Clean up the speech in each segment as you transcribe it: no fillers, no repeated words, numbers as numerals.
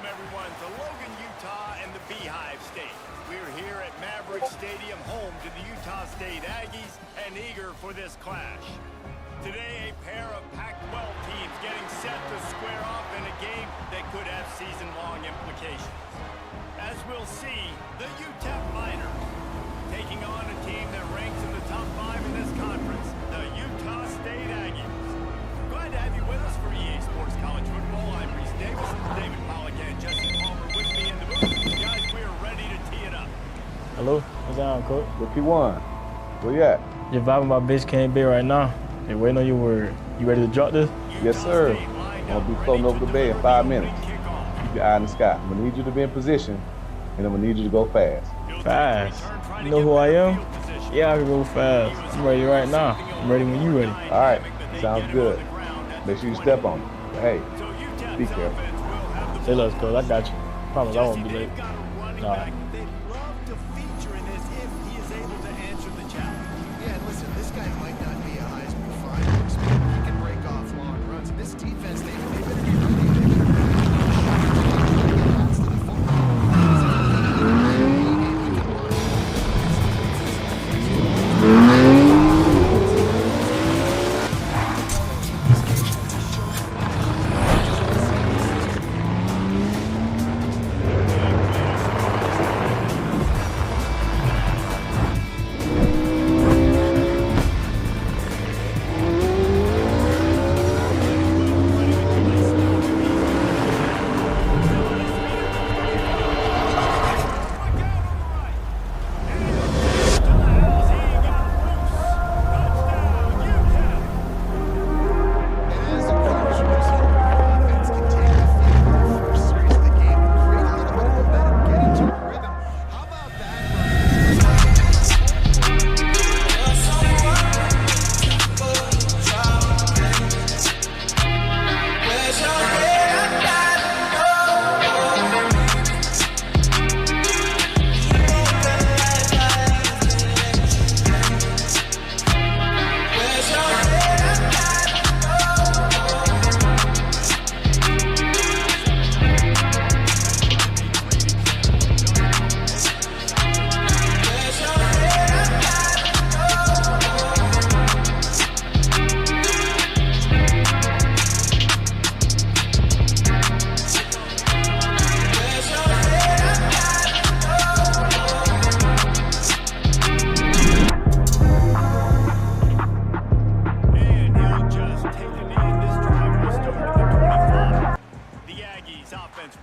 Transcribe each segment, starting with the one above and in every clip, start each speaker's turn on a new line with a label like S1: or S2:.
S1: Welcome, everyone, to Logan, Utah and the Beehive State. We're here at Maverick Stadium, home to the Utah State Aggies, and eager for this clash. Today, a pair of Pac-12 teams getting set to square off in a game that could have season-long implications. As we'll see, the UTEP Miners taking on a team that ranks in the top 5 in this conference, the Utah State Aggies. Glad to have you with us for EA Sports College Football. I'm Reese Davis, David Pollock, and Jesse Palmer with me in the booth. Guys, we are ready to tee it up.
S2: Hello, what's down, coach?
S3: Look, P1. Where you at?
S2: Just vibing my bitch can't be right now. They waiting on your word. You ready to drop this?
S3: Yes, sir. I'm going to be floating over the bay in 5 minutes. Keep your eye in the sky. I'm going to need you to be in position, and I'm going to need you to go fast.
S2: Fast? You know who I am? Yeah, I can go fast. I'm ready right now. I'm ready when you ready.
S3: All right. Sounds good. Make sure you step on it. But hey, be careful.
S2: Say less, coach. I got you. Promise I won't be late. Nah.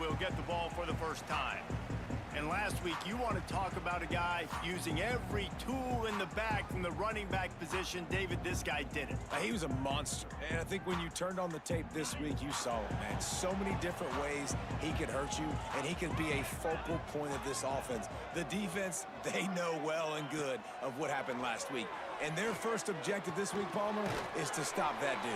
S1: Will get the ball for the first time. And last week, you want to talk about a guy using every tool in the bag from the running back position. David, this guy did it.
S4: He was a monster. And I think when you turned on the tape this week, you saw it, man. So many different ways he could hurt you, and he could be a focal point of this offense. The defense, they know well and good of what happened last week. And their first objective this week, Palmer, is to stop that dude.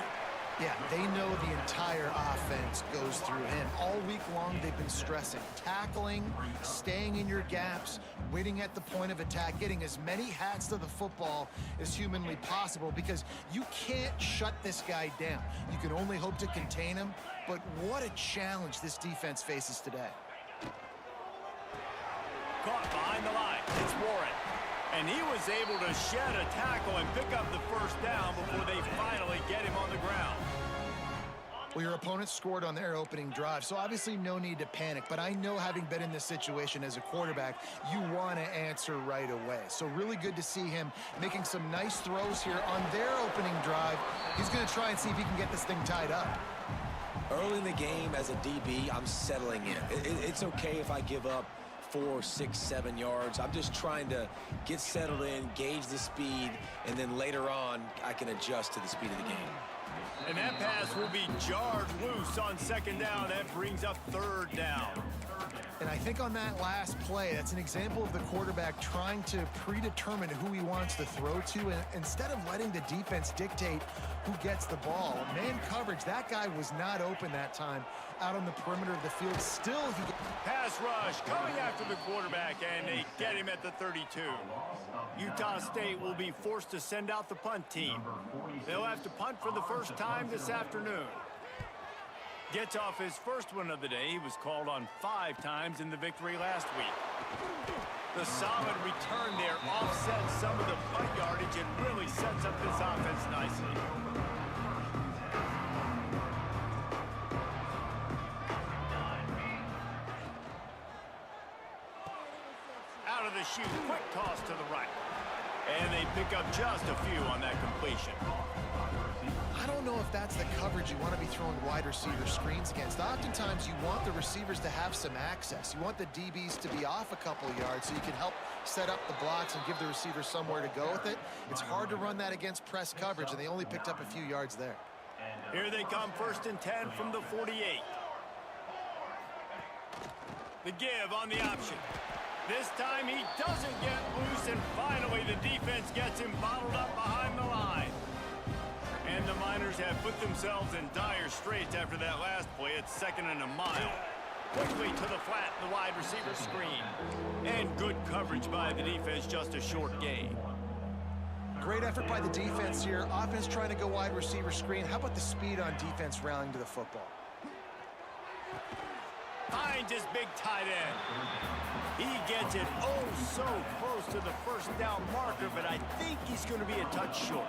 S5: Yeah, they know the entire offense goes through him. All week long, they've been stressing tackling, staying in your gaps, waiting at the point of attack, getting as many hats to the football as humanly possible, because you can't shut this guy down. You can only hope to contain him, but what a challenge this defense faces today.
S1: Caught behind the line. It's Warren. And he was able to shed a tackle and pick up the first down before they finally get him on the ground.
S5: Well, your opponent scored on their opening drive, so obviously no need to panic. But I know, having been in this situation as a quarterback, you want to answer right away. So really good to see him making some nice throws here on their opening drive. He's going to try and see if he can get this thing tied up.
S4: Early in the game, as a DB, I'm settling in. It's okay if I give up 4, 6, 7 yards. I'm just trying to get settled in, gauge the speed, and then later on, I can adjust to the speed of the game.
S1: And that pass will be jarred loose on second down. That brings up third down.
S5: And I think on that last play, that's an example of the quarterback trying to predetermine who he wants to throw to, and instead of letting the defense dictate who gets the ball. Man coverage, that guy was not open that time out on the perimeter of the field. Still, he...
S1: Pass rush coming after the quarterback, and they get him at the 32. Utah State will be forced to send out the punt team. They'll have to punt for the first time this afternoon. Gets off his first one of the day. He was called on 5 times in the victory last week. The solid return there offsets some of the punt yardage and really sets up this offense nicely. Out of the chute, quick toss to the right. And they pick up just a few on that completion.
S5: I don't know if that's the coverage you want to be throwing wide receiver screens against. Oftentimes, you want the receivers to have some access. You want the DBs to be off a couple of yards so you can help set up the blocks and give the receiver somewhere to go with it. It's hard to run that against press coverage, and they only picked up a few yards there.
S1: Here they come, 1st and 10 from the 48. The give on the option. This time he doesn't get loose, and finally the defense gets him bottled up behind the line. And the Miners have put themselves in dire straits after that last play. It's 2nd and a mile. Quickly to the flat, the wide receiver screen. And good coverage by the defense, just a short gain.
S5: Great effort by the defense here. Offense trying to go wide receiver screen. How about the speed on defense rallying to the football?
S1: Finds his big tight end. He gets it oh so close to the 1st down marker, but I think he's going to be a touch short.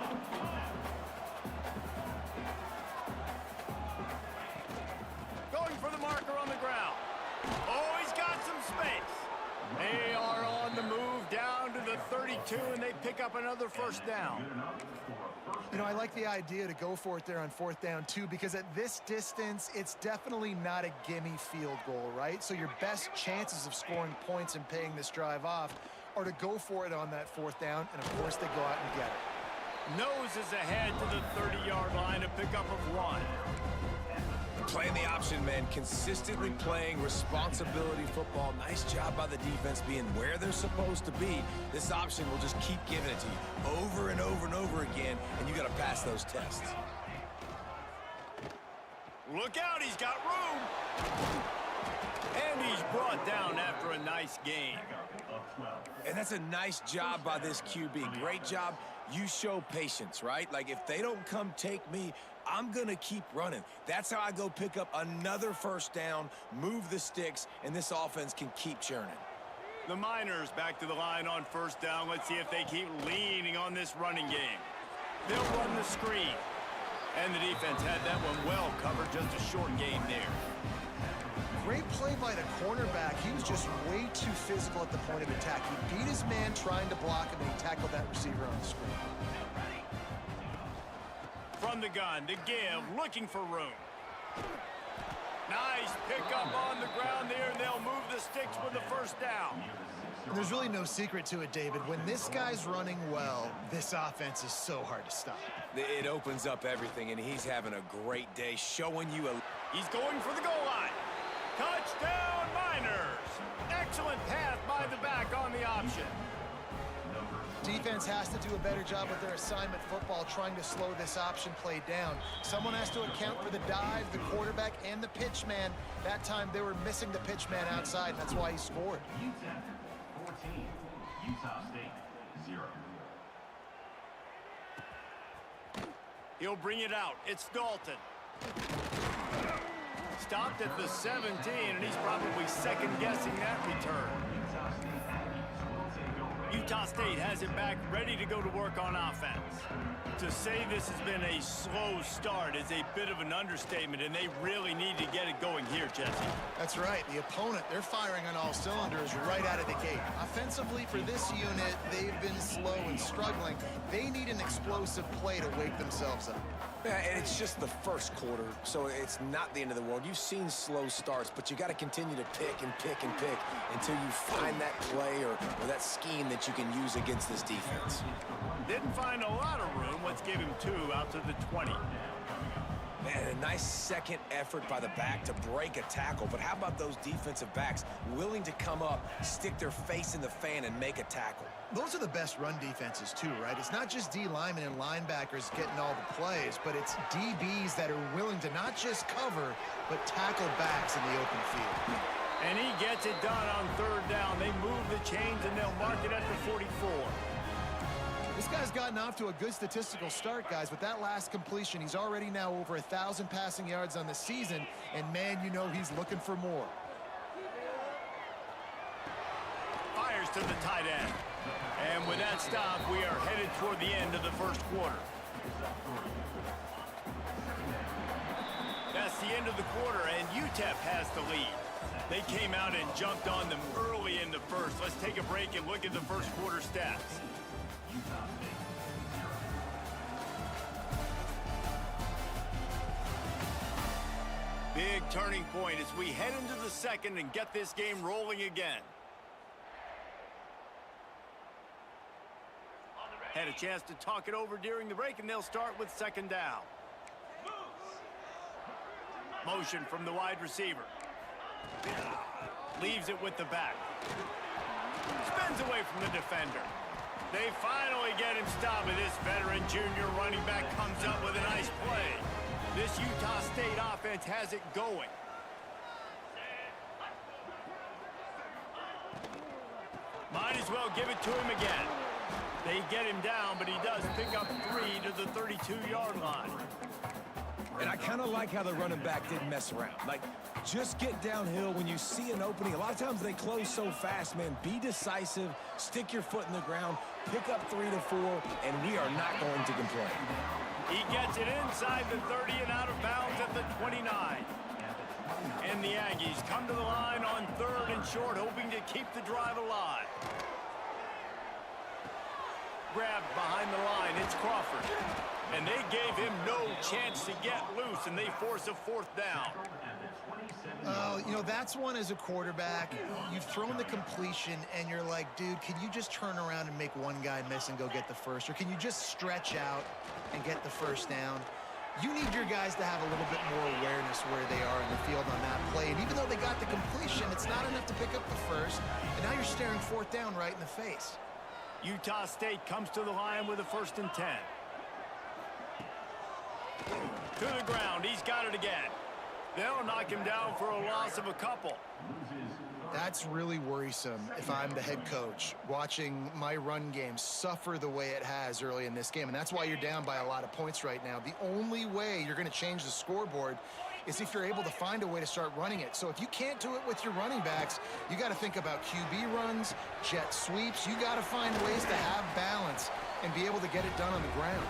S1: Going for the marker on the ground. Oh, he's got some space. They are on the move down to the 32, and they pick up another 1st down.
S5: You know, I like the idea to go for it there on 4th down, too, because at this distance, it's definitely not a gimme field goal, right? So your best chances of scoring points and paying this drive off are to go for it on that 4th down, and, of course, they go out and get it.
S1: Noses ahead to the 30-yard line, a pickup of 1.
S4: Playing the option, man. Consistently playing responsibility football. Nice job by the defense being where they're supposed to be. This option will just keep giving it to you over and over and over again, and you got to pass those tests.
S1: Look out, he's got room. And he's brought down after a nice gain.
S4: And that's a nice job by this QB. Great job. You show patience, right? Like, if they don't come take me, I'm going to keep running. That's how I go pick up another 1st down, move the sticks, and this offense can keep churning.
S1: The Miners back to the line on 1st down. Let's see if they keep leaning on this running game. They'll run the screen. And the defense had that one well covered, just a short gain there.
S5: Great play by the cornerback. He was just way too physical at the point of attack. He beat his man trying to block him, and he tackled that receiver on the screen.
S1: From the gun, the give, looking for room. Nice pickup on the ground there, and they'll move the sticks with the 1st down.
S5: There's really no secret to it, David. When this guy's running well, this offense is so hard to stop.
S4: It opens up everything, and he's having a great day, showing you a...
S1: He's going for the goal line. Touchdown, Miners! Excellent pass by the back on the option.
S5: Defense has to do a better job with their assignment football, trying to slow this option play down. Someone has to account for the dive, the quarterback, and the pitch man. That time they were missing the pitch man outside, and that's why he scored.
S6: UTEP 14, Utah State 0.
S1: He'll bring it out. It's Dalton. Stopped at the 17, and he's probably second-guessing that return. Utah State has it back, ready to go to work on offense. To say this has been a slow start is a bit of an understatement, and they really need to get it going here, Jesse.
S5: That's right. The opponent, they're firing on all cylinders right out of the gate. Offensively, for this unit, they've been slow and struggling. They need an explosive play to wake themselves up.
S4: Yeah, and it's just the 1st quarter, so it's not the end of the world. You've seen slow starts, but you got to continue to pick and pick and pick until you find that play or that scheme that you can use against this defense.
S1: Didn't find a lot of room. Let's give him 2 out to the 20.
S4: Man, a nice second effort by the back to break a tackle, but how about those defensive backs willing to come up, stick their face in the fan, and make a tackle?
S5: Those are the best run defenses, too, right? It's not just D linemen and linebackers getting all the plays, but it's DBs that are willing to not just cover, but tackle backs in the open field.
S1: And he gets it done on 3rd down. They move the chains, and they'll mark it at the 44.
S5: This guy's gotten off to a good statistical start, guys. With that last completion, he's already now over 1,000 passing yards on the season, and man, you know he's looking for more.
S1: Fires to the tight end. And with that stop, we are headed toward the end of the first quarter. That's the end of the quarter, and UTEP has the lead. They came out and jumped on them early in the first. Let's take a break and look at the first quarter stats. Big turning point as we head into the second and get this game rolling again. Had a chance to talk it over during the break, and they'll start with second down. Motion from the wide receiver. Leaves it with the back. Spins away from the defender. They finally get him stopped, and this veteran junior running back comes up with a nice play. This Utah State offense has it going. Might as well give it to him again. They get him down, but he does pick up 3 to the 32-yard line.
S4: And I kind of like how the running back didn't mess around. Like, just get downhill when you see an opening. A lot of times they close so fast, man. Be decisive, stick your foot in the ground, pick up 3 to 4, and we are not going to complain.
S1: He gets it inside the 30 and out of bounds at the 29. And the Aggies come to the line on 3rd and short, hoping to keep the drive alive. Grabbed behind the line, it's Crawford. And they gave him no chance to get loose, and they force a 4th down.
S5: You know, that's one as a quarterback. You've thrown the completion, and you're like, dude, can you just turn around and make one guy miss and go get the first? Or can you just stretch out and get the first down? You need your guys to have a little bit more awareness where they are in the field on that play. And even though they got the completion, it's not enough to pick up the first. And now you're staring 4th down right in the face.
S1: Utah State comes to the line with a 1st and 10. To the ground, he's got it again. They'll knock him down for a loss of a couple.
S5: That's really worrisome if I'm the head coach, watching my run game suffer the way it has early in this game. And that's why you're down by a lot of points right now. The only way you're going to change the scoreboard is if you're able to find a way to start running it. So if you can't do it with your running backs, you got to think about QB runs, jet sweeps. You got to find ways to have balance and be able to get it done on the ground.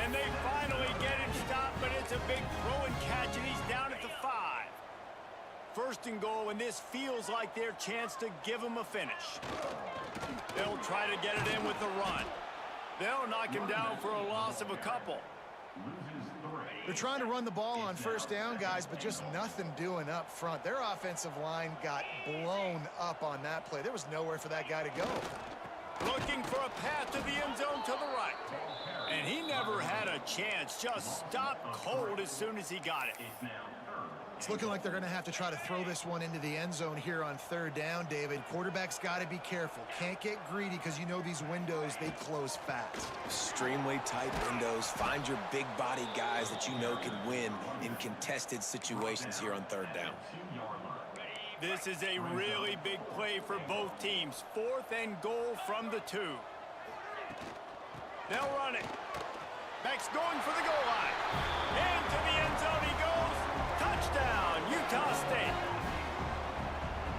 S1: And they finally get him stopped, but it's a big throw and catch, and he's down at the 5. 1st and goal, and this feels like their chance to give him a finish. They'll try to get it in with the run. They'll knock him down for a loss of a couple.
S5: They're trying to run the ball on 1st down, guys, but just nothing doing up front. Their offensive line got blown up on that play. There was nowhere for that guy to go.
S1: Looking for a path to the end zone to the right. And he never had a chance. Just stopped cold as soon as he got it.
S5: It's looking like they're going to have to try to throw this one into the end zone here on 3rd down, David. Quarterback's got to be careful. Can't get greedy because you know these windows, they close fast.
S4: Extremely tight windows. Find your big body guys that you know can win in contested situations here on 3rd down.
S1: This is a really big play for both teams. 4th and goal from the 2. They'll run it. Beck's going for the goal line. Into the end zone he goes. Touchdown, Utah State.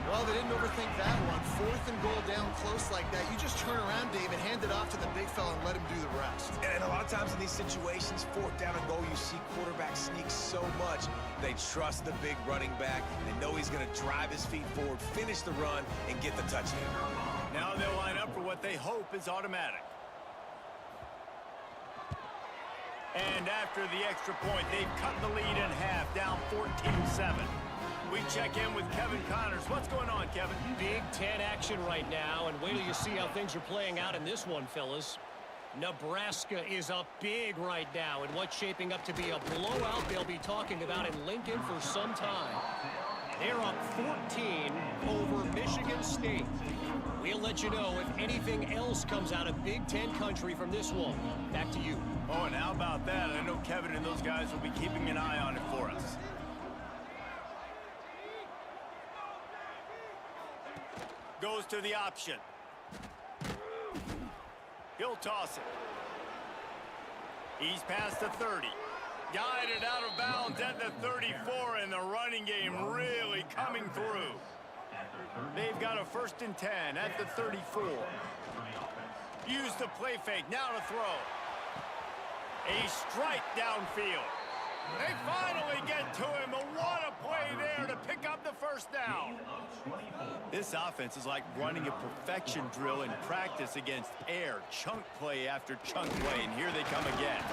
S5: Well, they didn't overthink that one. 4th and goal down close like that. You just turn around, David, hand it off to the big fella and let him do the rest.
S4: And a lot of times in these situations, 4th down and goal, you see quarterbacks sneak so much. They trust the big running back. They know he's going to drive his feet forward, finish the run, and get the touchdown.
S1: Now they'll line up for what they hope is automatic. And after the extra point, they've cut the lead in half, down 14-7. We check in with Kevin Connors. What's going on, Kevin?
S7: Big Ten action right now, and wait till you see how things are playing out in this one, fellas. Nebraska is up big right now, and what's shaping up to be a blowout they'll be talking about in Lincoln for some time. They're up 14 over Michigan State. We'll let you know if anything else comes out of Big Ten country from this one. Back to you.
S1: Oh, and how about that? I know Kevin and those guys will be keeping an eye on it for us. Goes to the option. He'll toss it. He's past the 30. Guided out of bounds at the 34, and the running game really coming through. They've got a 1st and 10 at the 34. Use the play fake, now to throw. A strike downfield. They finally get to him, but what a play there to pick up the 1st down. This offense is like running a perfection drill in practice against air. Chunk play after chunk play, and here they come again.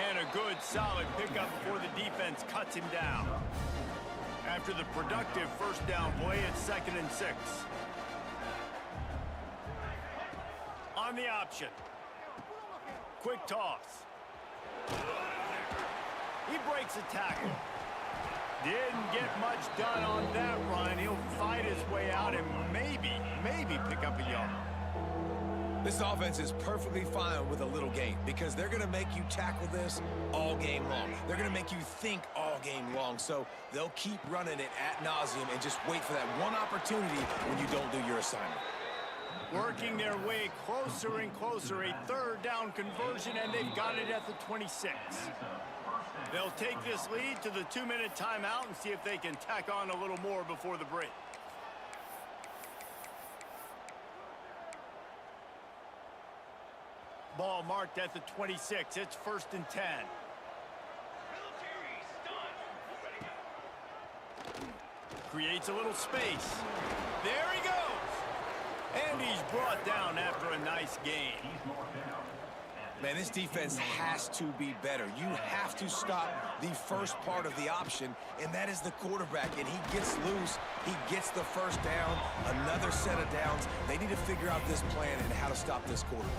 S1: And a good, solid pickup before the defense cuts him down. After the productive 1st down play, it's 2nd and 6. On the option. Quick toss. He breaks a tackle. Didn't get much done on that run. He'll fight his way out and maybe pick up a yard.
S4: This offense is perfectly fine with a little gain because they're going to make you tackle this all game long. They're going to make you think all game long. So they'll keep running it ad nauseum and just wait for that one opportunity when you don't do your assignment.
S1: Working their way closer and closer. A 3rd down conversion, and they've got it at the 26. They'll take this lead to the 2-minute timeout and see if they can tack on a little more before the break. Ball marked at the 26. It's 1st and 10. Creates a little space. There he goes. And he's brought down after a nice gain.
S4: Man, this defense has to be better. You have to stop the first part of the option, and that is the quarterback. And he gets loose. He gets the 1st down, another set of downs. They need to figure out this plan and how to stop this quarterback.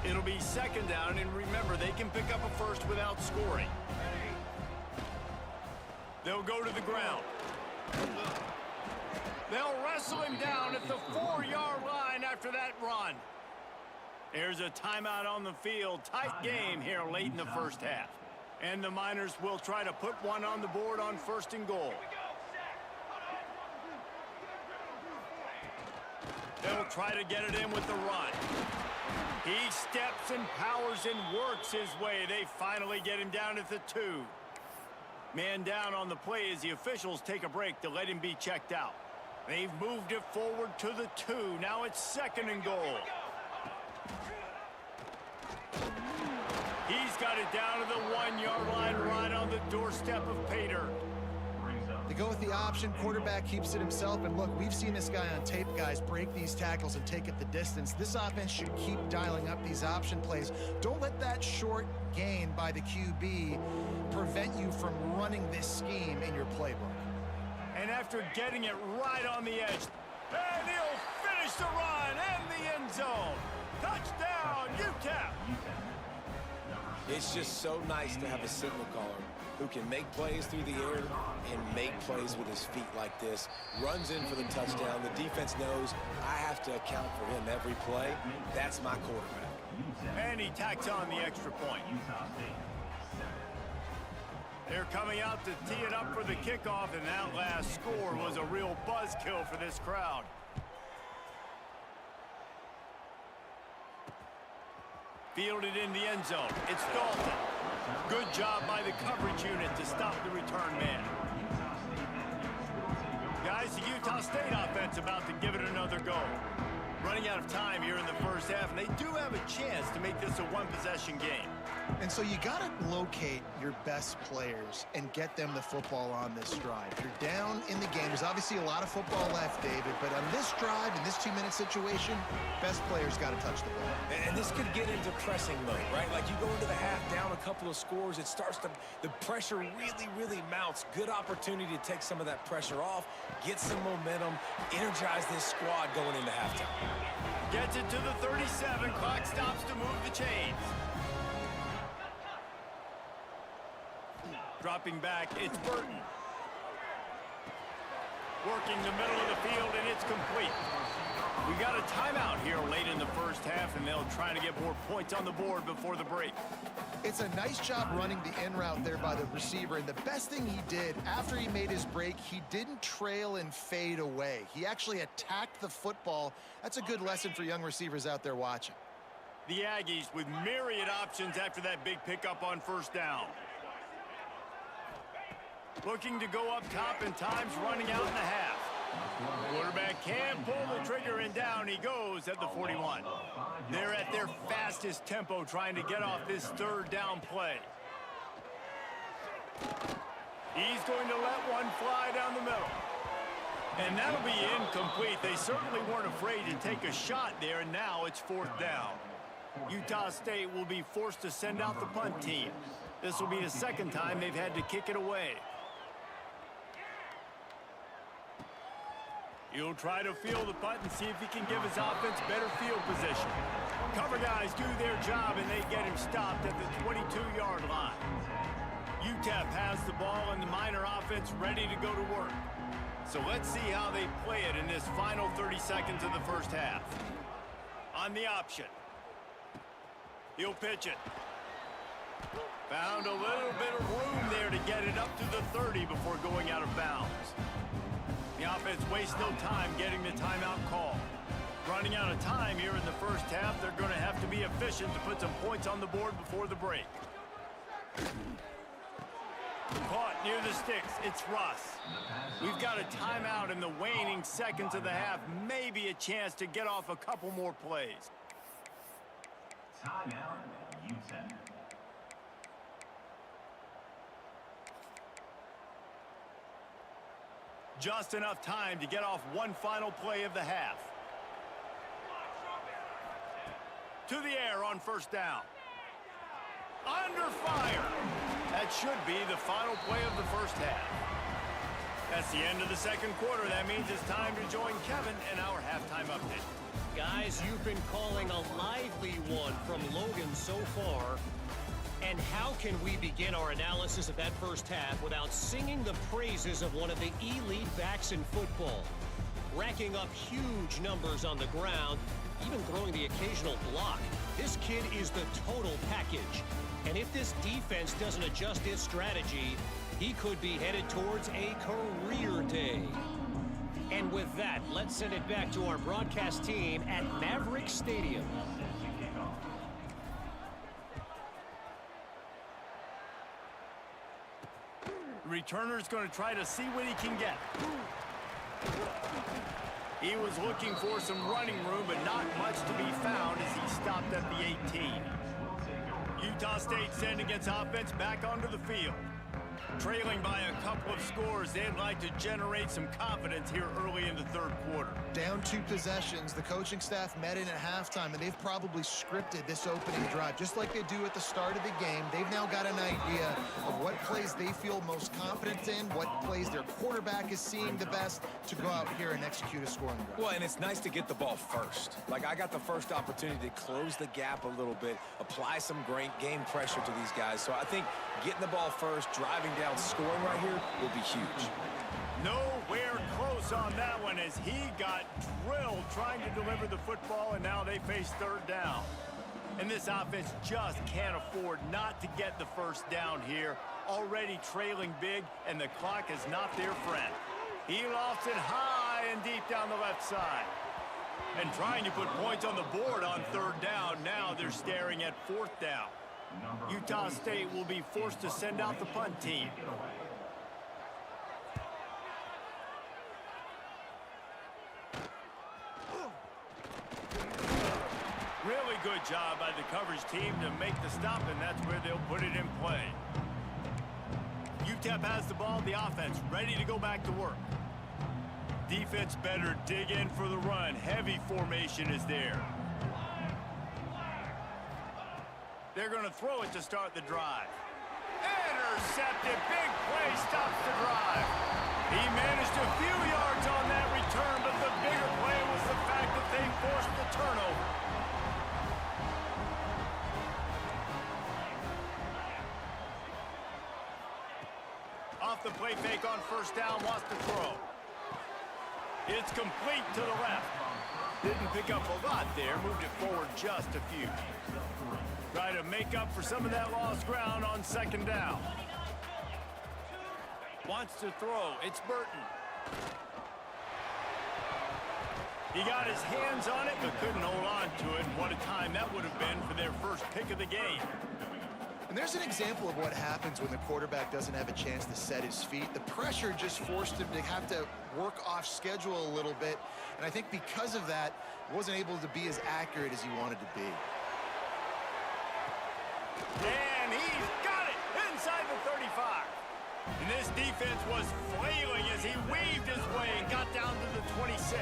S1: It'll be 2nd down, and remember, they can pick up a 1st without scoring. They'll go to the ground. They'll wrestle him down at the 4-yard line after that run. There's a timeout on the field. Tight game here late in the 1st half. And the Miners will try to put one on the board on 1st and goal. They'll try to get it in with the run. He steps and powers and works his way. They finally get him down at the 2. Man down on the play as the officials take a break to let him be checked out. They've moved it forward to the 2. Now it's 2nd and goal. He's got it down to the 1-yard line right on the doorstep of pay dirt.
S5: They go with the option. Quarterback keeps it himself. And look, we've seen this guy on tape, guys, break these tackles and take it the distance. This offense should keep dialing up these option plays. Don't let that short gain by the QB prevent you from running this scheme in your playbook.
S1: And after getting it right on the edge, and he'll finish the run and the end zone. Touchdown, UTEP.
S4: It's just so nice to have a signal caller who can make plays through the air and make plays with his feet like this. Runs in for the touchdown. The defense knows I have to account for him every play. That's my quarterback.
S1: And he tacks on the extra point. They're coming out to tee it up for the kickoff, and that last score was a real buzzkill for this crowd. Fielded in the end zone. It's Dalton. Good job by the coverage unit to stop the return man. Guys, the Utah State offense about to give it another go. Running out of time here in the 1st half, and they do have a chance to make this a one-possession game.
S5: And so you got to locate your best players and get them the football on this drive. You're down in the game. There's obviously a lot of football left, David, but on this drive, in this 2-minute situation, best players got to touch the ball.
S4: And this could get into pressing mode, right? Like you go into the half down a couple of scores, it starts to, the pressure really mounts. Good opportunity to take some of that pressure off, get some momentum, energize this squad going into halftime.
S1: Gets it to the 37. Clock stops to move the chains. Dropping back, it's Burton. Working the middle of the field, and it's complete. We got a timeout here late in the 1st half, and they'll try to get more points on the board before the break.
S5: It's a nice job running the in route there by the receiver, and the best thing he did after he made his break, he didn't trail and fade away. He actually attacked the football. That's a good lesson for young receivers out there watching.
S1: The Aggies with myriad options after that big pickup on first down. Looking to go up top, and time's running out in the half. Quarterback can pull the trigger, and down he goes at the 41. They're at their fastest tempo trying to get off this third down play. He's going to let one fly down the middle. And that'll be incomplete. They certainly weren't afraid to take a shot there, and now it's fourth down. Utah State will be forced to send out the punt team. This will be the second time they've had to kick it away. He'll try to field the punt and see if he can give his offense better field position. Cover guys do their job, and they get him stopped at the 22-yard line. UTEP has the ball, and the Miner offense ready to go to work. So let's see how they play it in this final 30 seconds of the first half. On the option. He'll pitch it. Found a little bit of room there to get it up to the 30 before going out of bounds. The offense wastes no time getting the timeout call. Running out of time here in the first half, they're going to have to be efficient to put some points on the board before the break. Caught near the sticks, it's Russ. We've got a timeout in the waning seconds of the half, maybe a chance to get off a couple more plays.
S6: Timeout, UTEP.
S1: Just enough time to get off one final play of the half. To the air on first down. Under fire. That should be the final play of the first half. That's the end of the second quarter. That means it's time to join Kevin in our halftime update.
S7: Guys, you've been calling a lively one from Logan so far. And how can we begin our analysis of that first half without singing the praises of one of the elite backs in football? Racking up huge numbers on the ground, even throwing the occasional block. This kid is the total package. And if this defense doesn't adjust its strategy, he could be headed towards a career day. And with that, let's send it back to our broadcast team at Maverick Stadium.
S1: Returner's going to try to see what he can get. He was looking for some running room, but not much to be found as he stopped at the 18. Utah State sending its offense back onto the field. Trailing by a couple of scores, they'd like to generate some confidence here early in the third quarter.
S5: Down 2 possessions, the coaching staff met in at halftime, and they've probably scripted this opening drive. Just like they do at the start of the game, they've now got an idea of what plays they feel most confident in, what plays their quarterback is seeing the best to go out here and execute a scoring drive.
S4: Well, and it's nice to get the ball first. Like, I got the first opportunity to close the gap a little bit, apply some great game pressure to these guys. So I think getting the ball first, driving down, scoring right here will be huge.
S1: Nowhere close on that one as he got drilled trying to deliver the football, and now they face third down. And this offense just can't afford not to get the first down here. Already trailing big, and the clock is not their friend. He lofts it high and deep down the left side. And trying to put points on the board on third down. Now they're staring at fourth down. Utah State will be forced to send out the punt team. Really good job by the coverage team to make the stop, and that's where they'll put it in play. UTEP has the ball, the offense ready to go back to work. Defense better dig in for the run. Heavy formation is there. They're going to throw it to start the drive. Intercepted. Big play stops the drive. He managed a few yards on that return, but the bigger play was the fact that they forced the turnover. Off the play fake on first down, wants to throw. It's complete to the left. Didn't pick up a lot there, moved it forward just a few. Try to make up for some of that lost ground on second down. Wants to throw, it's Burton. He got his hands on it, but couldn't hold on to it. What a time that would have been for their first pick of the game.
S5: And there's an example of what happens when the quarterback doesn't have a chance to set his feet. The pressure just forced him to have to work off schedule a little bit. And I think because of that, wasn't able to be as accurate as he wanted to be.
S1: And he's got it inside the 35. And this defense was flailing as he weaved his way and got down to the 26.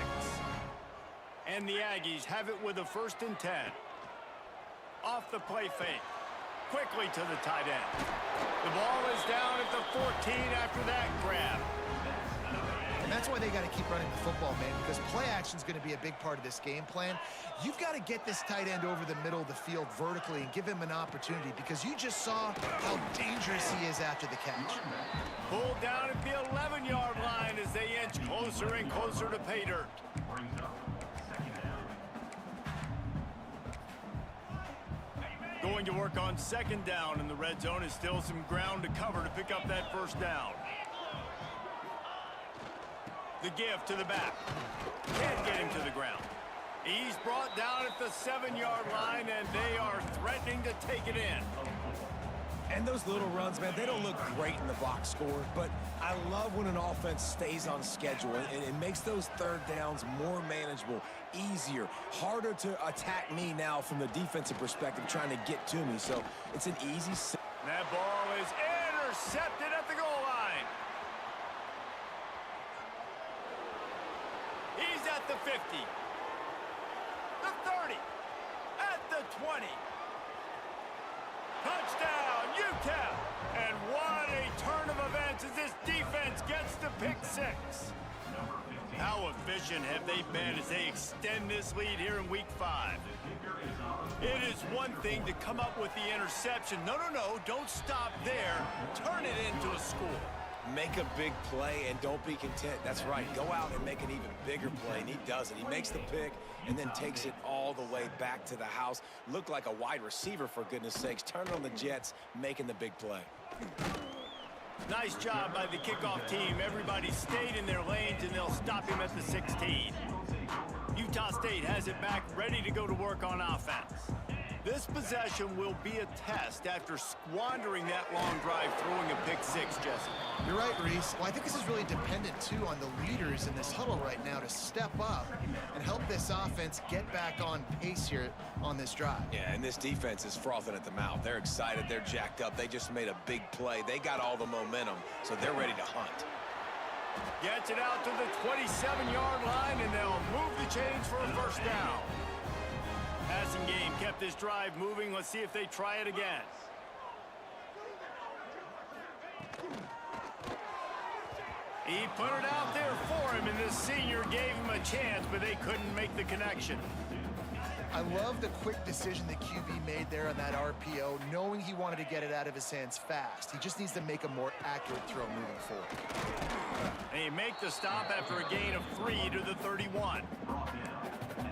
S1: And the Aggies have it with a 1st and 10. Off the play fake. Quickly to the tight end. The ball is down at the 14 after that grab.
S5: And that's why they got to keep running the football, man, because play action is going to be a big part of this game plan. You've got to get this tight end over the middle of the field vertically and give him an opportunity, because you just saw how dangerous he is after the catch.
S1: Pulled down at the 11-yard line as they inch closer and closer to pay dirt. Going to work on second down in the red zone. Is still some ground to cover to pick up that 1st down. The give to the back. Can't get him to the ground. He's brought down at the 7-yard line, and they are threatening to take it in.
S4: And those little runs, man, they don't look great in the box score, but I love when an offense stays on schedule, and it makes those 3rd downs more manageable, easier, harder to attack me now from the defensive perspective, trying to get to me. So it's an easy.
S1: That ball is intercepted at the goal line. He's at the 50, the 30, at the 20. Touchdown, UTEP! And what a turn of events as this defense gets the pick 6. How efficient have they been as they extend this lead here in week 5? It is one thing to come up with the interception. No, don't stop there. Turn it into a score.
S4: Make a big play and don't be content. That's right. Go out and make an even bigger play, and he does it. He makes the pick and then takes it all the way back to the house. Looked like a wide receiver, for goodness sakes. Turn on the Jets, making the big play.
S1: Nice job by the kickoff team. Everybody stayed in their lanes, and they'll stop him at the 16. Utah State has it back, ready to go to work on offense. This possession will be a test after squandering that long drive, throwing a pick 6, Jesse.
S5: You're right, Reese. Well, I think this is really dependent, too, on the leaders in this huddle right now to step up and help this offense get back on pace here on this drive.
S4: Yeah, and this defense is frothing at the mouth. They're excited. They're jacked up. They just made a big play. They got all the momentum, so they're ready to hunt.
S1: Gets it out to the 27-yard line, and they'll move the chains for a 1st down. Passing game kept this drive moving. Let's see if they try it again. He put it out there for him, and the senior gave him a chance, but they couldn't make the connection.
S5: I love the quick decision that QB made there on that RPO, knowing he wanted to get it out of his hands fast. He just needs to make a more accurate throw moving forward.
S1: They make the stop after a gain of 3 to the 31.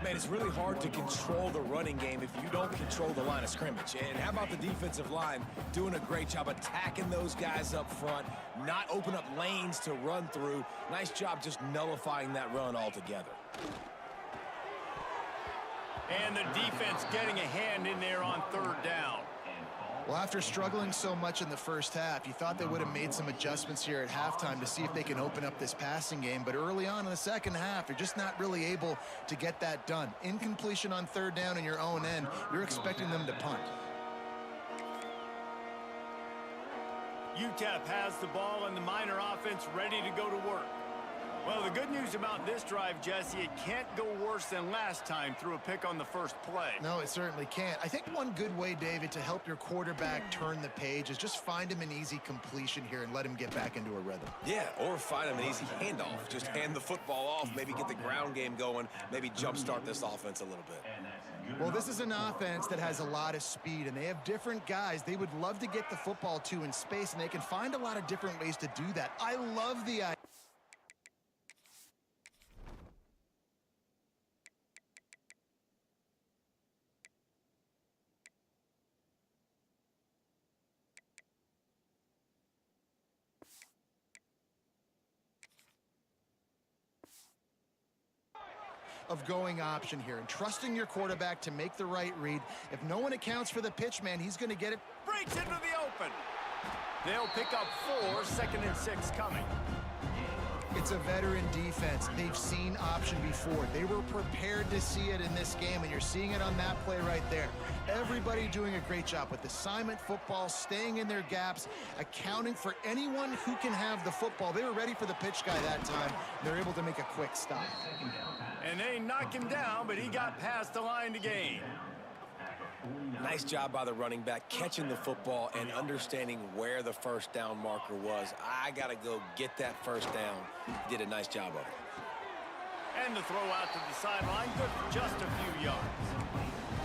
S4: Man, it's really hard to control the running game if you don't control the line of scrimmage. And how about the defensive line doing a great job attacking those guys up front, not open up lanes to run through. Nice job just nullifying that run altogether.
S1: And the defense getting a hand in there on 3rd down.
S5: Well, after struggling so much in the first half, you thought they would have made some adjustments here at halftime to see if they can open up this passing game. But early on in the second half, you're just not really able to get that done. Incompletion on 3rd down in your own end, you're expecting them to punt.
S1: UTEP has the ball and the Minor offense ready to go to work. Well, the good news about this drive, Jesse, it can't go worse than last time through a pick on the first play.
S5: No, it certainly can't. I think one good way, David, to help your quarterback turn the page is just find him an easy completion here and let him get back into a rhythm.
S4: Yeah, or find him an easy handoff. Just hand the football off, maybe get the ground game going, maybe jumpstart this offense a little bit.
S5: Well, this is an offense that has a lot of speed, and they have different guys they would love to get the football to in space, and they can find a lot of different ways to do that. I love the idea. of going option here and trusting your quarterback to make the right read. If no one accounts for the pitch, man, he's going to get it.
S1: Breaks into the open. They'll pick up 4, 2nd and 6 coming.
S5: It's a veteran defense. They've seen option before. They were prepared to see it in this game, and you're seeing it on that play right there. Everybody doing a great job with assignment football, staying in their gaps, accounting for anyone who can have the football. They were ready for the pitch guy that time. They're able to make a quick stop.
S1: And they knock him down, but he got past the line to gain.
S4: Nice job by the running back, catching the football and understanding where the first down marker was. I got to go get that first down. Did a nice job of it.
S1: And the throw out to the sideline, good for just a few yards.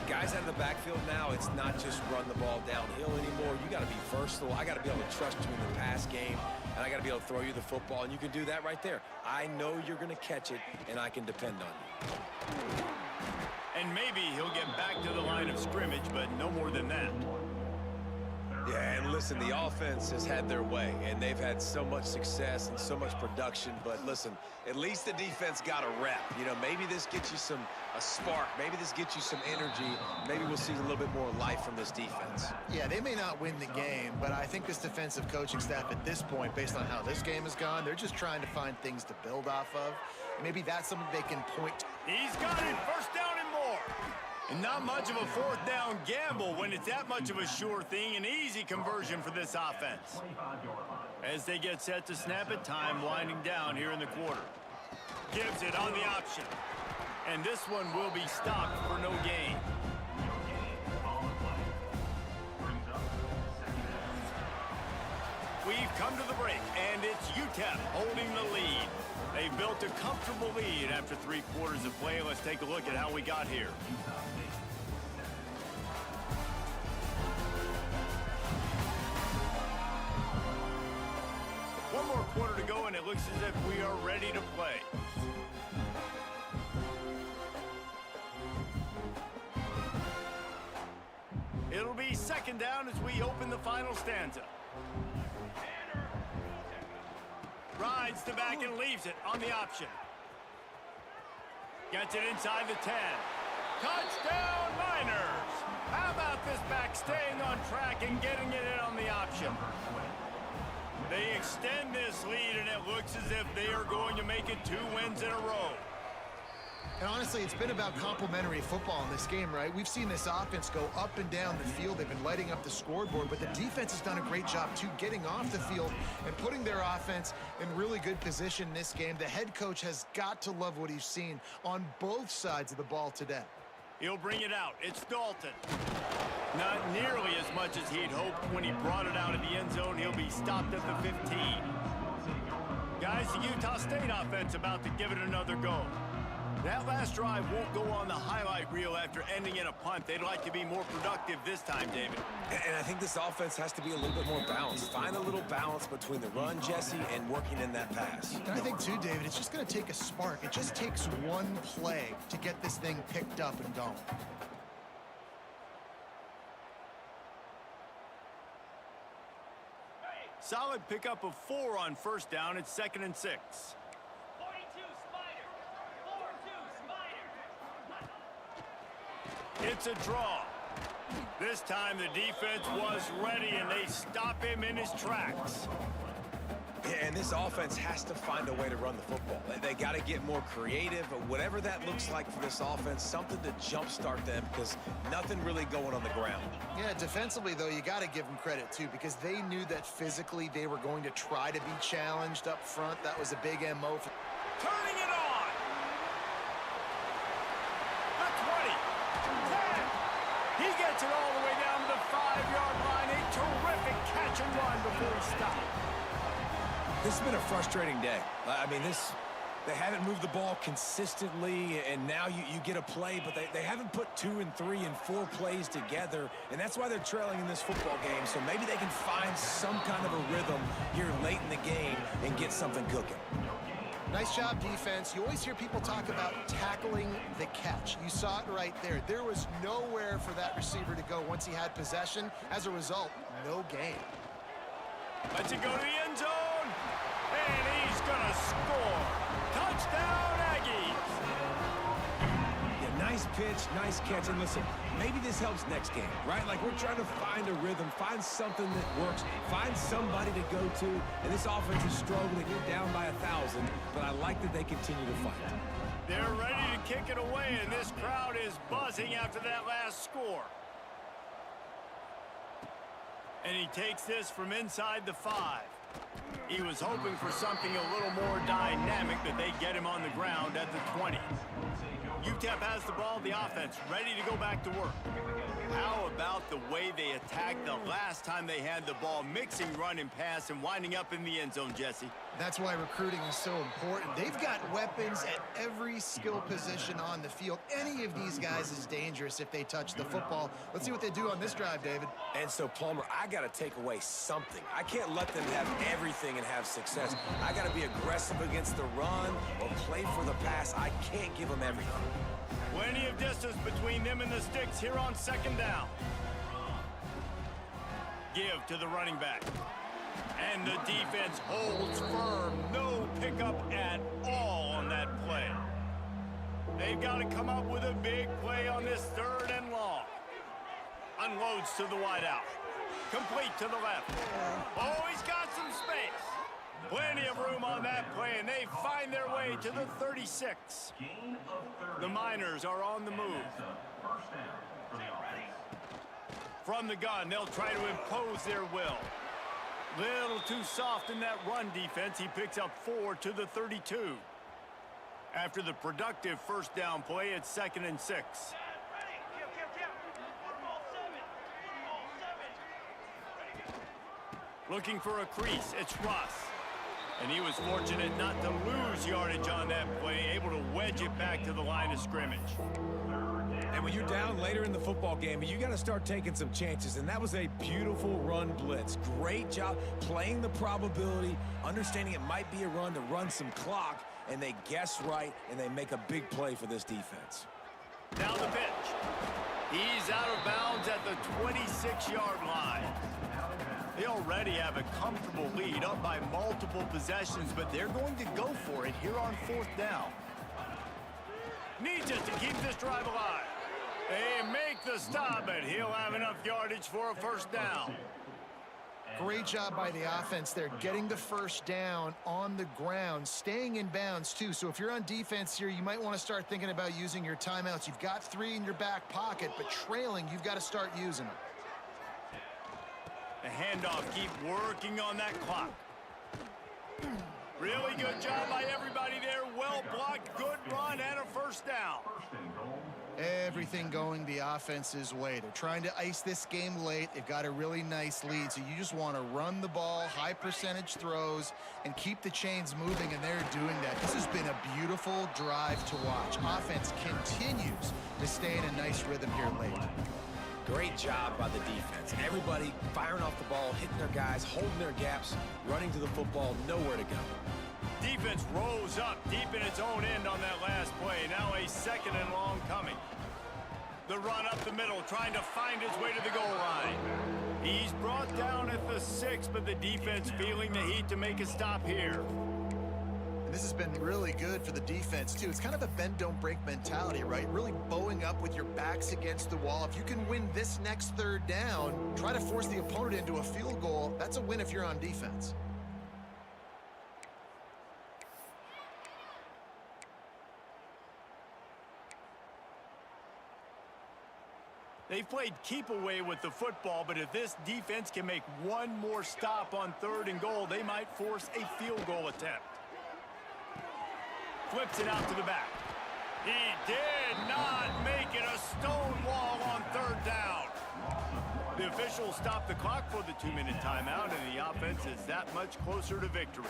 S4: Guys out of the backfield now, it's not just run the ball downhill anymore. You got to be versatile. I got to be able to trust you in the pass game, and I got to be able to throw you the football, and you can do that right there. I know you're going to catch it, and I can depend on you.
S1: And maybe he'll get back to the line of scrimmage, but no more than that.
S4: Yeah, and listen, the offense has had their way, and they've had so much success and so much production. But listen, at least the defense got a rep. You know, maybe this gets you a spark. Maybe this gets you some energy. Maybe we'll see a little bit more life from this defense.
S5: Yeah, they may not win the game, but I think this defensive coaching staff at this point, based on how this game has gone, they're just trying to find things to build off of. Maybe that's something they can point to.
S1: He's got it, 1st down and more. And not much of a 4th down gamble when it's that much of a sure thing, an easy conversion for this offense. As they get set to snap it, time winding down here in the quarter. Gives it on the option. And this one will be stopped for no gain. We've come to the break, and it's UTEP holding the lead. They've built a comfortable lead after 3 quarters of play. Let's take a look at how we got here. One more quarter to go, and it looks as if we are ready to play. It'll be 2nd down as we open the final stanza. Rides the back and leaves it on the option. Gets it inside the 10. Touchdown, Miners! How about this back staying on track and getting it in on the option? They extend this lead, and it looks as if they are going to make it 2 wins in a row.
S5: And honestly, it's been about complementary football in this game, right? We've seen this offense go up and down the field. They've been lighting up the scoreboard, but the defense has done a great job, too, getting off the field and putting their offense in really good position in this game. The head coach has got to love what he's seen on both sides of the ball today.
S1: He'll bring it out. It's Dalton. Not nearly as much as he'd hoped when he brought it out of the end zone. He'll be stopped at the 15. Guys, the Utah State offense about to give it another go. That last drive won't go on the highlight reel after ending in a punt. They'd like to be more productive this time, David.
S4: And I think this offense has to be a little bit more balanced. Find a little balance between the run, Jesse, and working in that pass.
S5: And I think, too, David, it's just going to take a spark. It just takes one play to get this thing picked up and going.
S1: Solid pickup of 4 on 1st down. It's 2nd and 6. It's a draw. This time the defense was ready, and they stop him in his tracks.
S4: Yeah, and this offense has to find a way to run the football. They got to get more creative, whatever that looks like for this offense, something to jumpstart them, because nothing really going on the ground.
S5: Yeah, defensively, though, you got to give them credit, too, because they knew that physically they were going to try to be challenged up front. That was a big MO.
S1: Turning it on. The 20. 10. He gets it all the way down to the 5-yard line. A terrific catch and run before he stopped.
S4: This has been a frustrating day. I mean, they haven't moved the ball consistently, and now you get a play, but they haven't put 2 and 3 and 4 plays together, and that's why they're trailing in this football game. So maybe they can find some kind of a rhythm here late in the game and get something cooking.
S5: Nice job, defense. You always hear people talk about tackling the catch. You saw it right there. There was nowhere for that receiver to go once he had possession. As a result, no gain.
S1: Lets it go to the end zone. And he's going to score. Touchdown, Aggies.
S4: Nice pitch, nice catch. And listen, maybe this helps next game, right? Like we're trying to find a rhythm, find something that works, find somebody to go to. And this offense is struggling. You're down by 1,000, but I like that they continue to fight.
S1: They're ready to kick it away, and this crowd is buzzing after that last score. And he takes this from inside the 5. He was hoping for something a little more dynamic, but they get him on the ground at the 20. UTEP has the ball, the offense, ready to go back to work. How about the way they attacked the last time they had the ball, mixing run and pass and winding up in the end zone, Jesse?
S5: That's why recruiting is so important. They've got weapons at every skill position on the field. Any of these guys is dangerous if they touch the football. Let's see what they do on this drive, David.
S4: And so, Palmer, I got to take away something. I can't let them have everything and have success. I got to be aggressive against the run or play for the pass. I can't give them everything.
S1: Plenty of distance between them and the sticks here on second down. Give to the running back. And the defense holds firm. No pickup at all on that play. They've got to come up with a big play on this 3rd and long. Unloads to the wideout. Complete to the left. Oh, he's got some space. Plenty of room on that play, and they find their way to the 36. The Miners are on the move.
S6: First down for the offense.
S1: From the gun, they'll try to impose their will. Little too soft in that run defense. He picks up 4 to the 32. After the productive first down play, it's 2nd and 6. Looking for a crease, it's Russ. And he was fortunate not to lose yardage on that play, able to wedge it back to the line of scrimmage.
S4: And when you're down later in the football game, you got to start taking some chances. And that was a beautiful run blitz. Great job playing the probability, understanding it might be a run to run some clock, and they guess right, and they make a big play for this defense.
S1: Now the pitch. He's out of bounds at the 26-yard line. They already have a comfortable lead, up by multiple possessions, but they're going to go for it here on 4th down. Needs it to keep this drive alive. They make the stop, but he'll have enough yardage for a first down.
S5: Great job by the offense there, getting the first down on the ground, staying in bounds too. So if you're on defense here, you might want to start thinking about using your timeouts. You've got 3 in your back pocket, but trailing, you've got to start using them.
S1: The handoff, keep working on that clock. Really good job by everybody there. Well blocked, good run, and a first down.
S5: Everything going the offense's way. They're trying to ice this game late. They've got a really nice lead, so you just want to run the ball, high percentage throws, and keep the chains moving, and they're doing that. This has been a beautiful drive to watch. Offense continues to stay in a nice rhythm here late.
S4: Great job by the defense. Everybody firing off the ball, hitting their guys, holding their gaps, running to the football, nowhere to go.
S1: Defense rose up deep in its own end on that last play. Now a 2nd and long coming. The run up the middle, trying to find his way to the goal line. He's brought down at the 6, but the defense feeling the heat to make a stop here.
S5: This has been really good for the defense, too. It's kind of a bend-don't-break mentality, right? Really bowing up with your backs against the wall. If you can win this next 3rd down, try to force the opponent into a field goal. That's a win if you're on defense.
S1: They've played keep away with the football, but if this defense can make one more stop on 3rd and goal, they might force a field goal attempt. Flips it out to the back. He did not make it a stone wall on 3rd down. The officials stopped the clock for the 2-minute timeout, and the offense is that much closer to victory.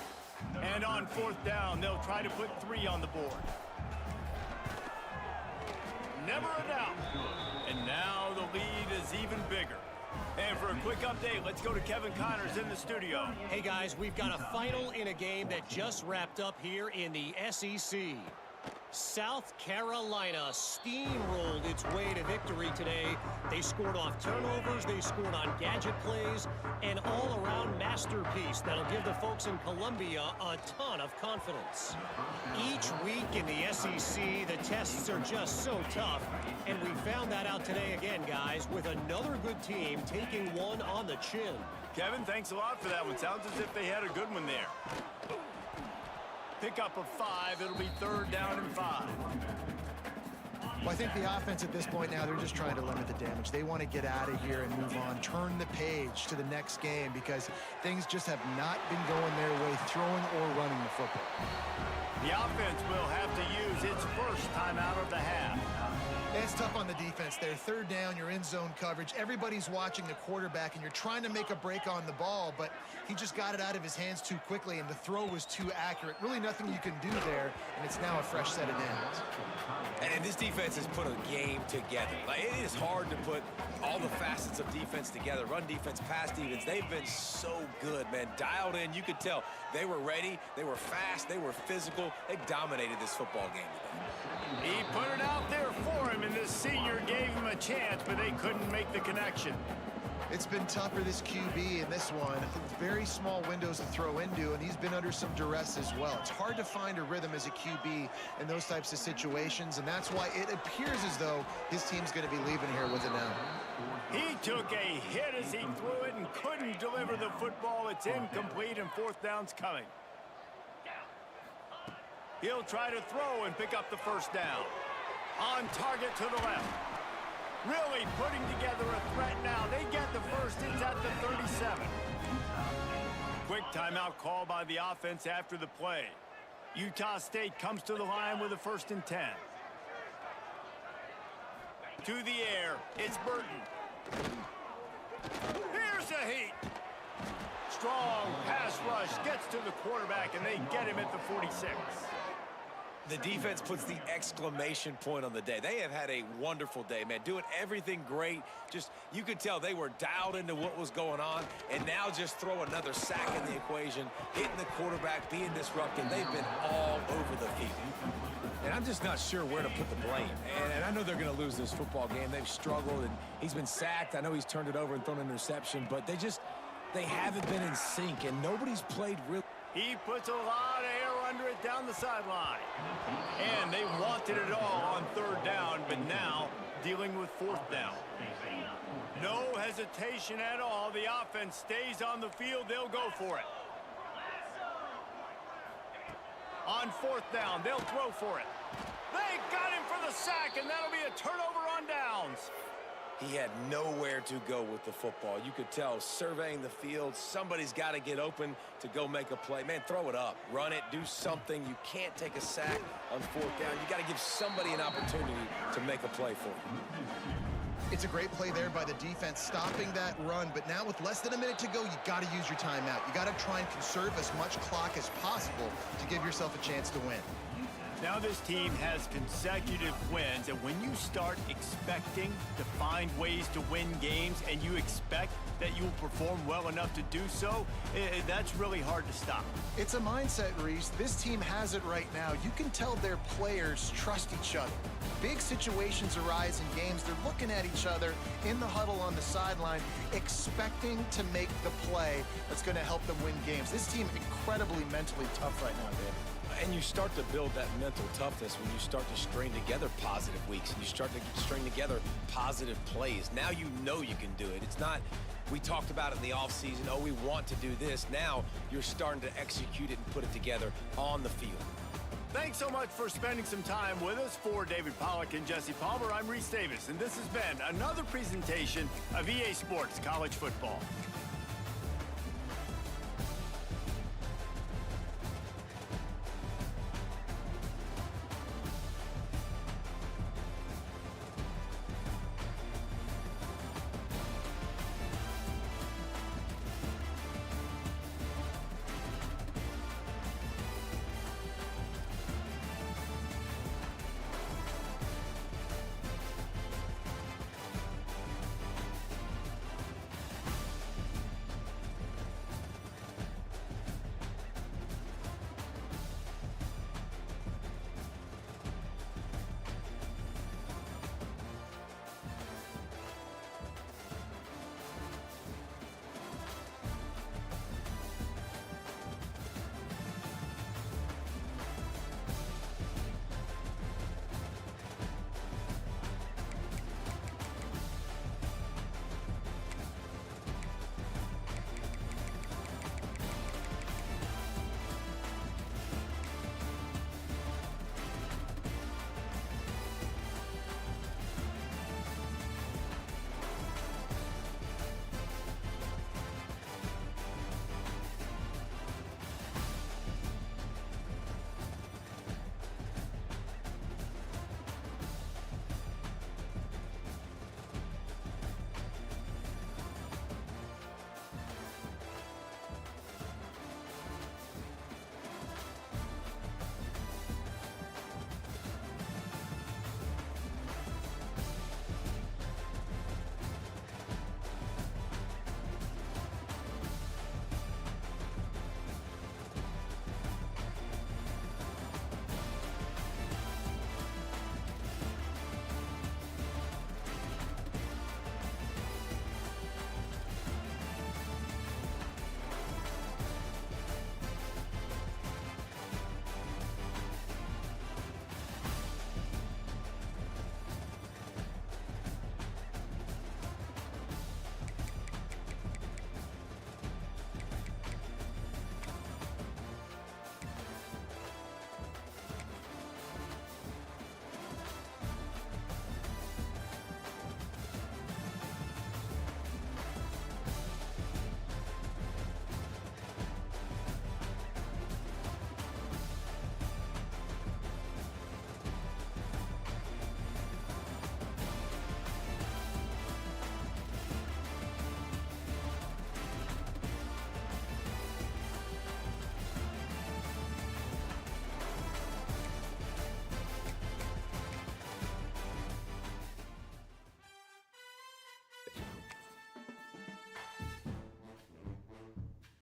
S1: And on 4th down, they'll try to put 3 on the board. Never a doubt. And now the lead is even bigger. And for a quick update, let's go to Kevin Connors in the studio.
S7: Hey, guys, we've got a final in a game that just wrapped up here in the SEC. South Carolina steamrolled its way to victory today. They scored off turnovers, they scored on gadget plays, an all-around masterpiece that'll give the folks in Columbia a ton of confidence. Each week in the SEC, the tests are just so tough, and we found that out today again, guys, with another good team taking one on the chin.
S1: Kevin, thanks a lot for that one. Sounds as if they had a good one there. Pickup of 5. It'll be 3rd down and 5.
S5: Well, I think the offense at this point now, they're just trying to limit the damage. They want to get out of here and move on, turn the page to the next game because things just have not been going their way, throwing or running the football.
S1: The offense will have to use its first timeout of the half.
S5: It's tough on the defense there. 3rd down, you're in zone coverage. Everybody's watching the quarterback, and you're trying to make a break on the ball, but he just got it out of his hands too quickly, and the throw was too accurate. Really nothing you can do there, and it's now a fresh set of downs.
S4: And this defense has put a game together. Like, it is hard to put all the facets of defense together. Run defense, pass defense. They've been so good, man. Dialed in. You could tell they were ready. They were fast. They were physical. They dominated this football game today.
S1: He put it out there for him, and this senior gave him a chance, but they couldn't make the connection.
S5: It's been tough for this QB in this one. Very small windows to throw into, and he's been under some duress as well. It's hard to find a rhythm as a QB in those types of situations, and that's why it appears as though his team's going to be leaving here with it now.
S1: He took a hit as he threw it and couldn't deliver the football. It's incomplete, and 4th down's coming. He'll try to throw and pick up the 1st down. On target to the left. Really putting together a threat now. They get the first. It's at the 37. Quick timeout call by the offense after the play. Utah State comes to the line with a 1st and 10. To the air. It's Burton. Here's a heat. Strong pass rush gets to the quarterback, and they get him at the 46.
S4: The defense puts the exclamation point on the day. They have had a wonderful day, man. Doing everything great. Just, you could tell they were dialed into what was going on. And now just throw another sack in the equation. Hitting the quarterback, being disruptive. They've been all over the field. And I'm just not sure where to put the blame. And I know they're going to lose this football game. They've struggled, and he's been sacked. I know he's turned it over and thrown an interception. But they haven't been in sync, and nobody's played really.
S1: He puts a lot of air under it down the sideline. And they wanted it all on 3rd down, but now dealing with 4th down. No hesitation at all. The offense stays on the field. They'll go for it. On 4th down, they'll throw for it. They got him for the sack, and that'll be a turnover on downs.
S4: He had nowhere to go with the football. You could tell, surveying the field, somebody's got to get open to go make a play. Man, throw it up, run it, do something. You can't take a sack on 4th down. You got to give somebody an opportunity to make a play for you.
S5: It's a great play there by the defense, stopping that run. But now with less than a minute to go, you got to use your timeout. You got to try and conserve as much clock as possible to give yourself a chance to win.
S1: Now this team has consecutive wins, and when you start expecting to find ways to win games and you expect that you'll perform well enough to do so, that's really hard to stop.
S5: It's a mindset, Reese. This team has it right now. You can tell their players trust each other. Big situations arise in games. They're looking at each other in the huddle on the sideline, expecting to make the play that's going to help them win games. This team incredibly mentally tough right now, Dave.
S4: And you start to build that mental toughness when you start to string together positive weeks and you start to string together positive plays. Now you know you can do it. It's not, we talked about it in the offseason, oh, we want to do this. Now you're starting to execute it and put it together on the field.
S1: Thanks so much for spending some time with us. For David Pollack and Jesse Palmer, I'm Reese Davis, and this has been another presentation of EA Sports College Football.